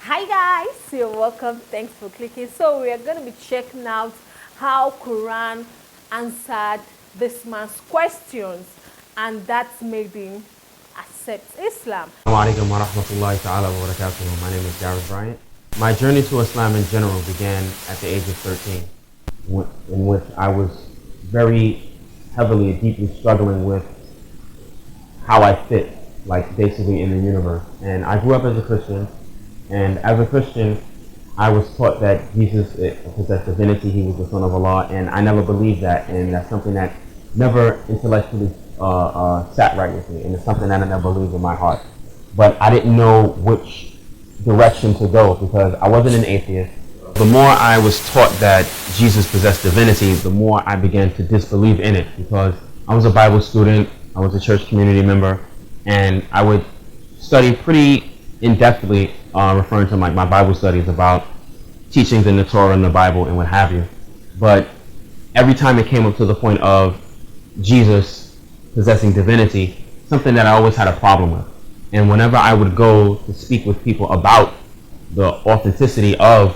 Hi guys, you're welcome. Thanks for clicking. So we are going to be checking out how Quran answered this man's questions, and that's made him accept Islam. Assalamu alaikum wa rahmatullahi ta'ala wa barakatuh. My name is Gareth Bryant. My journey to Islam in general began at the age of 13, in which I was very heavily, deeply struggling with how I fit, like basically in the universe. And I grew up as a Christian, and as a Christian, I was taught that Jesus possessed divinity, he was the Son of Allah, and I never believed that, and that's something that never intellectually sat right with me, and it's something that I never believed in my heart. But I didn't know which direction to go because I wasn't an atheist. The more I was taught that Jesus possessed divinity, the more I began to disbelieve in it because I was a Bible student, I was a church community member, and I would study pretty in-depthly, referring to my Bible studies about teachings in the Torah and the Bible and what have you. But every time it came up to the point of Jesus possessing divinity, something that I always had a problem with. And whenever I would go to speak with people about the authenticity of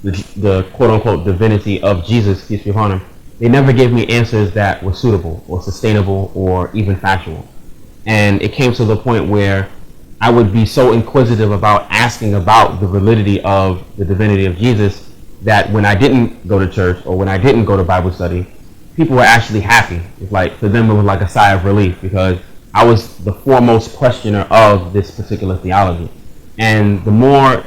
the quote-unquote divinity of Jesus, peace be upon him, they never gave me answers that were suitable or sustainable or even factual. And it came to the point where I would be so inquisitive about asking about the validity of the divinity of Jesus that when I didn't go to church or when I didn't go to Bible study, people were actually happy. It's like, for them it was like a sigh of relief because I was the foremost questioner of this particular theology. And the more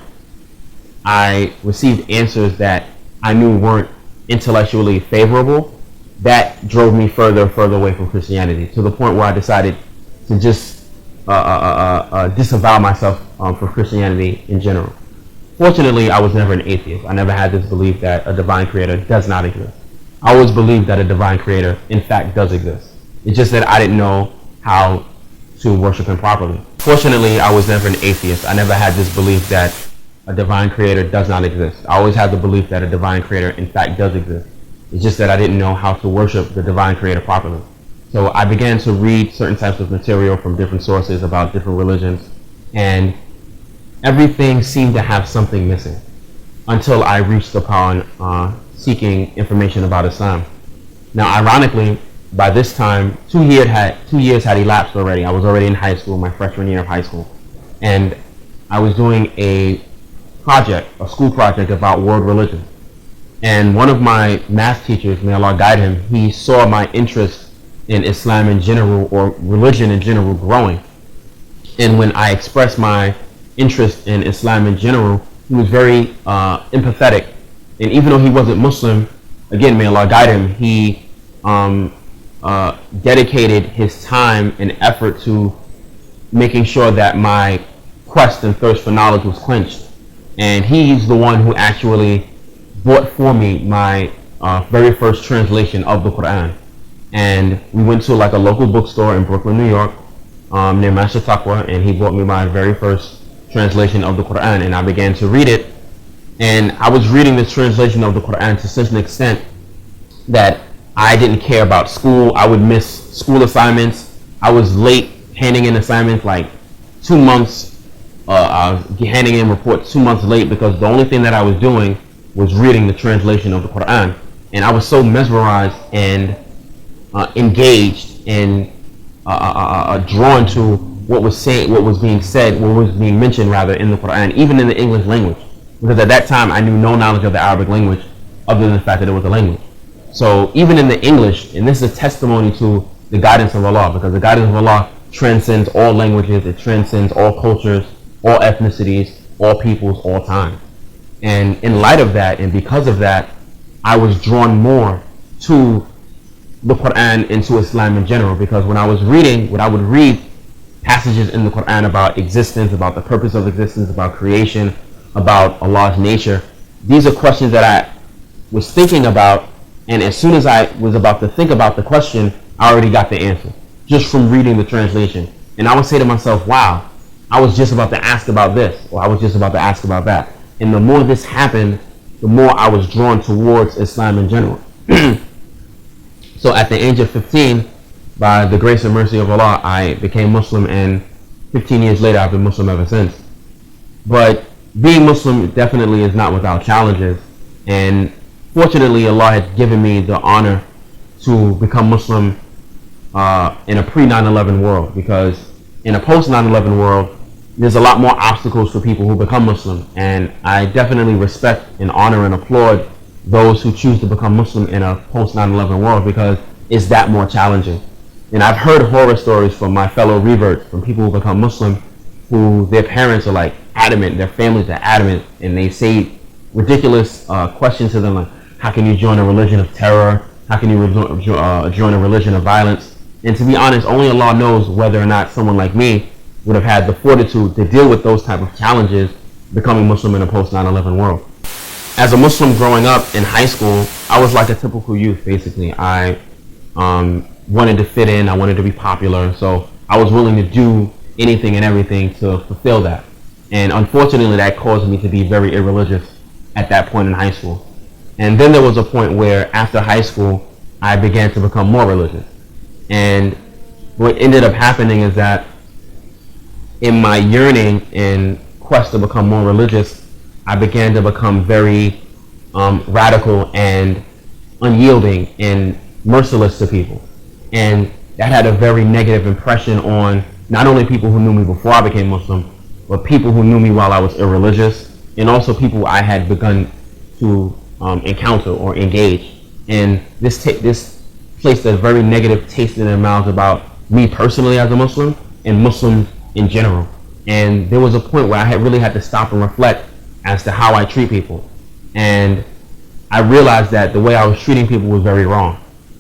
I received answers that I knew weren't intellectually favorable, that drove me further and further away from Christianity, to the point where I decided to just disavow myself for Christianity in general. Fortunately, I was never an atheist. I never had this belief that a divine creator does not exist. I always believed that a divine creator, in fact, does exist. It's just that I didn't know how to worship him properly. Fortunately, I was never an atheist. I never had this belief that a divine creator does not exist. I always had the belief that a divine creator, in fact, does exist. It's just that I didn't know how to worship the divine creator properly. So I began to read certain types of material from different sources about different religions, and everything seemed to have something missing until I reached upon seeking information about Islam. Now, ironically, by this time, 2 years had elapsed already. I was already in high school, my freshman year of high school, and I was doing a school project about world religion. And one of my math teachers, may Allah guide him, he saw my interest in Islam in general, or religion in general, growing. And when I expressed my interest in Islam in general, he was very empathetic. And even though he wasn't Muslim, again, may Allah guide him, he dedicated his time and effort to making sure that my quest and thirst for knowledge was quenched. And he's the one who actually bought for me my very first translation of the Quran. And we went to like a local bookstore in Brooklyn, New York, near Master Taqwa, and he bought me my very first translation of the Quran, and I began to read it. And I was reading this translation of the Quran to such an extent that I didn't care about school. I would miss school assignments. I was late handing in assignments, like 2 months, handing in reports 2 months late, because the only thing that I was doing was reading the translation of the Quran. And I was so mesmerized and engaged and drawn to what was being mentioned rather in the Quran, even in the English language, because at that time I knew no knowledge of the Arabic language other than the fact that it was a language. So even in the English, and this is a testimony to the guidance of Allah, because the guidance of Allah transcends all languages, it transcends all cultures, all ethnicities, all peoples, all time. And in light of that, and because of that, I was drawn more to the Quran and to Islam in general, because when I would read passages in the Quran about existence, about the purpose of existence, about creation, about Allah's nature, these are questions that I was thinking about, and as soon as I was about to think about the question, I already got the answer, just from reading the translation. And I would say to myself, wow, I was just about to ask about this, or I was just about to ask about that. And the more this happened, the more I was drawn towards Islam in general. So at the age of 15, by the grace and mercy of Allah, I became Muslim, and 15 years later, I've been Muslim ever since. But being Muslim definitely is not without challenges. And fortunately, Allah had given me the honor to become Muslim in a pre-9/11 world, because in a post-9/11 world, there's a lot more obstacles for people who become Muslim. And I definitely respect and honor and applaud those who choose to become Muslim in a post-9/11 world, because it's that more challenging. And I've heard horror stories from my fellow reverts, from people who become Muslim, who their parents are like adamant, their families are adamant, and they say ridiculous questions to them like, how can you join a religion of terror? How can you join a religion of violence? And to be honest, only Allah knows whether or not someone like me would have had the fortitude to deal with those type of challenges becoming Muslim in a post 9/11 world. As a Muslim growing up in high school, I was like a typical youth basically. I wanted to fit in, I wanted to be popular, so I was willing to do anything and everything to fulfill that. And unfortunately that caused me to be very irreligious at that point in high school. And then there was a point where after high school, I began to become more religious. And what ended up happening is that in my yearning and quest to become more religious, I began to become very radical and unyielding and merciless to people. And that had a very negative impression on not only people who knew me before I became Muslim, but people who knew me while I was irreligious, and also people I had begun to encounter or engage. And this placed a very negative taste in their mouths about me personally as a Muslim and Muslims in general. And there was a point where I really had to stop and reflect as to how I treat people. And I realized that the way I was treating people was very wrong.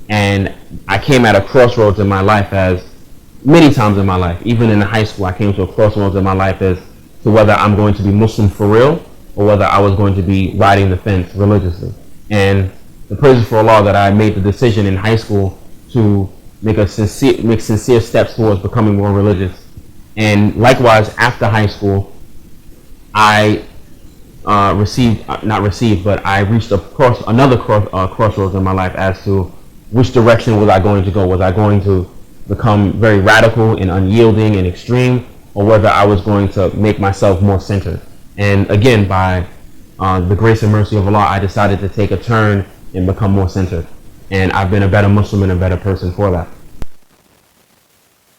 And I came at a crossroads in my life, as many times in my life, even in high school, I came to a crossroads in my life as to whether I'm going to be Muslim for real or whether I was going to be riding the fence religiously. And the praise for Allah that I made the decision in high school to make sincere steps towards becoming more religious. And likewise, after high school, I I reached another crossroads in my life as to which direction was I going to go. Was I going to become very radical and unyielding and extreme, or whether I was going to make myself more centered? And again, by the grace and mercy of Allah, I decided to take a turn and become more centered. And I've been a better Muslim and a better person for that.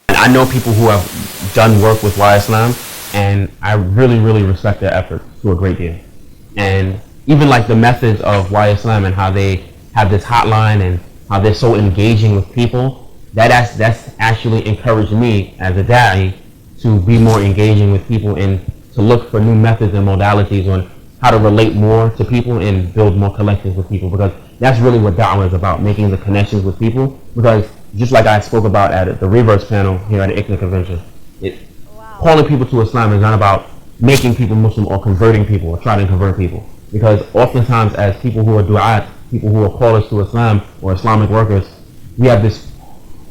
And I know people who have done work with Why Islam, and I really, really respect their effort to a great deal. And even like the methods of Why Islam and how they have this hotline and how they're so engaging with people, that's actually encouraged me as a da'i to be more engaging with people and to look for new methods and modalities on how to relate more to people and build more connections with people, because that's really what Dawah is about, making the connections with people. Because just like I spoke about at the Reverse panel here at the ICNA convention, calling people to Islam is not about making people Muslim or converting people or trying to convert people. Because oftentimes as people who are du'at, people who are callers to Islam or Islamic workers, we have this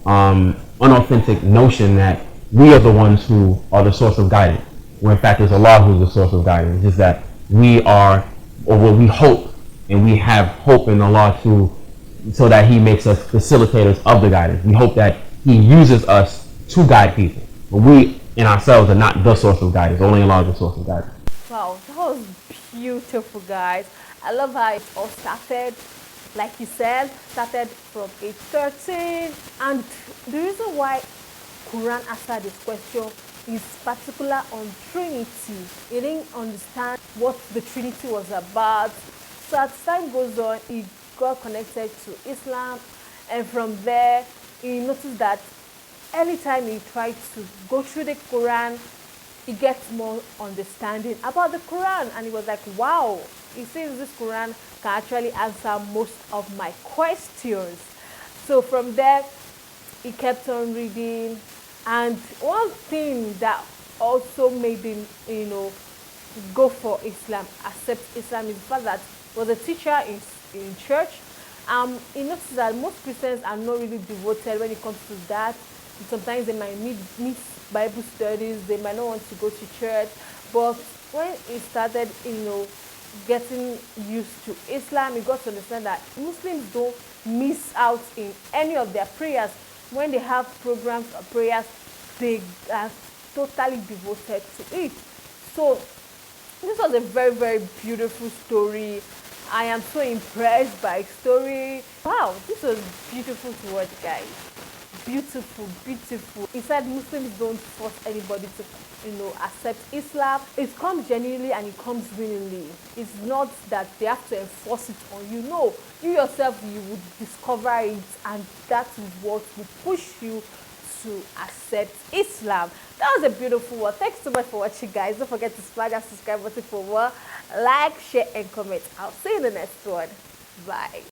unauthentic notion that we are the ones who are the source of guidance, when in fact it's Allah who's the source of guidance. It's just that we are, or what we hope, and we have hope in Allah so that He makes us facilitators of the guidance. We hope that He uses us to guide people, but we in ourselves are not the source of guidance. Only Allah is the source of guidance. Wow, that was beautiful, guys. I love how it all started. Like you said, started from age 13, and the reason why Quran answered this question is particular on Trinity. He didn't understand what the Trinity was about. So as time goes on, he got connected to Islam, and from there, he noticed that anytime he tried to go through the Quran, he gets more understanding about the Quran, and he was like, wow, it seems this Quran can actually answer most of my questions. So from there, he kept on reading. And one thing that also made him, go for Islam, accept Islam, is the fact that he was a teacher in church. He noticed that most Christians are not really devoted when it comes to that. Sometimes they might miss Bible studies, they might not want to go to church. But when he started, getting used to Islam, he got to understand that Muslims don't miss out in any of their prayers. When they have programs or prayers, they are totally devoted to it. So This was a very, very beautiful story. I am so impressed by the story. Wow, this was beautiful to watch, guys. Beautiful, beautiful. He said Muslims don't force anybody to, accept Islam. It comes genuinely and it comes willingly. It's not that they have to enforce it on you. No, you yourself, you would discover it, and that is what will push you to accept Islam. That was a beautiful one. Thanks so much for watching, guys. Don't forget to smash that subscribe button for more. Like, share, and comment. I'll see you in the next one. Bye.